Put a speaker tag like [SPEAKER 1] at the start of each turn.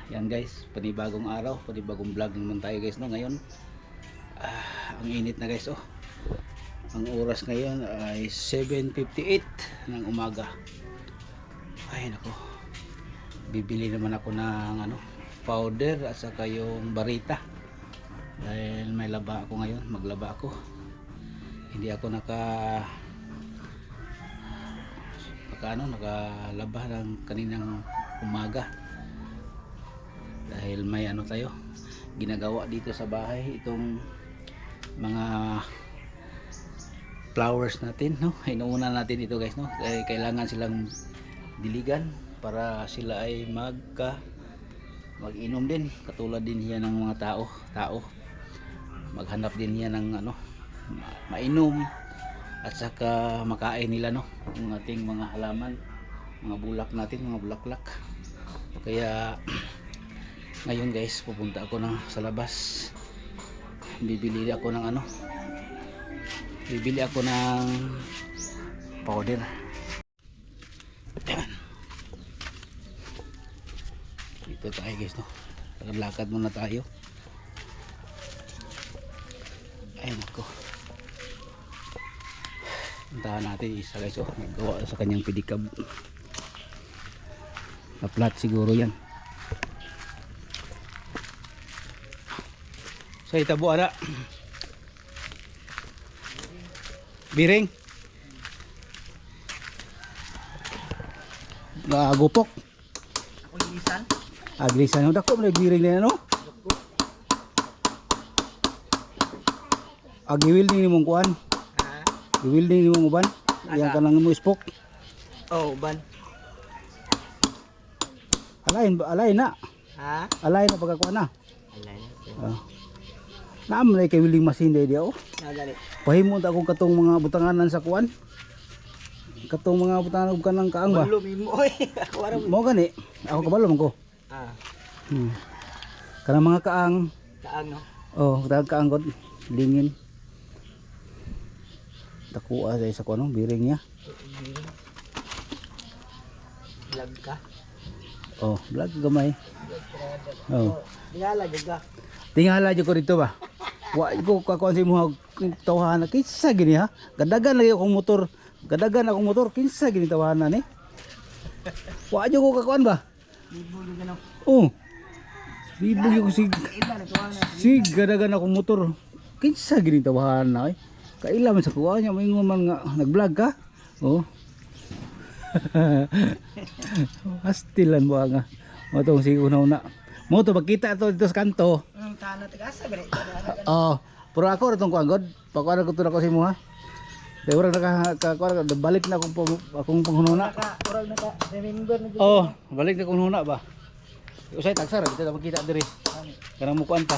[SPEAKER 1] Yan guys, panibagong araw, panibagong vlog naman tayo guys no. Ngayon ang init na guys. Ang oras ngayon ay 7:58 ng umaga. Ay nako, bibili naman ako ng powder at saka yung barita dahil may laba ako ngayon. Maglaba ako, hindi ako nakalaba ng kaninang umaga dahil may tayo ginagawa dito sa bahay, itong mga flowers natin no. Inuuna natin ito guys no, kailangan silang diligan para sila ay mag-inom din, katulad din yan ng mga tao maghanap din yan ng mainom at saka makain nila no, yung ating mga halaman, mga bulak natin, mga bulaklak. Kaya ngayon guys, pupunta ako sa labas, bibili ako ng powder. Dito tayo guys no, lakad muna tayo. Ay nako, puntahan natin isa guys gawa sa kanyang pedicab na flat siguro yan. Sa itabo ana biring gupok
[SPEAKER 2] ako ilisan
[SPEAKER 1] agrisan dako may biring na agi-welding nimong kuan, gi-welding nimong uban yang kanang mo spoke.
[SPEAKER 2] Oh uban
[SPEAKER 1] alay na alay na pagkakuan na naam na kay welding machine dia
[SPEAKER 2] dali
[SPEAKER 1] pahimo ta akong katong mga butanganan sa kuan, katong mga butangan ug kanang kaang ba
[SPEAKER 2] balo mo oy ako ara
[SPEAKER 1] mo gani ako kabalo man ko kanang mga kaang
[SPEAKER 2] no
[SPEAKER 1] kaang god lingin takuha sa kuno biring niya.
[SPEAKER 2] vlog ka
[SPEAKER 1] Vlog gamay.
[SPEAKER 2] tingala juga
[SPEAKER 1] Tingala jud ko dito ba. Wa ko kakuan si mo tawhana kinsa gini ha. Gadagan lagi akong motor. Kinsa gini tawhana ni. Wa jud ko kakuan ba.
[SPEAKER 2] libo juga no
[SPEAKER 1] Libo yung sig gadagan akong motor. Kinsa gini tawhana kaila man sa kuha niya, maingon man nga nag-vlog ka. Astilan mo nga. Mo tong sige una. Mo to pagkita to dito sa kanto.
[SPEAKER 2] kana tagasa gani
[SPEAKER 1] Pero ako ratong kuan god. Pakuan ko to si mo ha. Kay urang balik na akong panghununa.
[SPEAKER 2] urang naka remember na
[SPEAKER 1] Balik na akong hununa ba. Usay tagsara dito ta magkita diri. Kanang mukuan ta.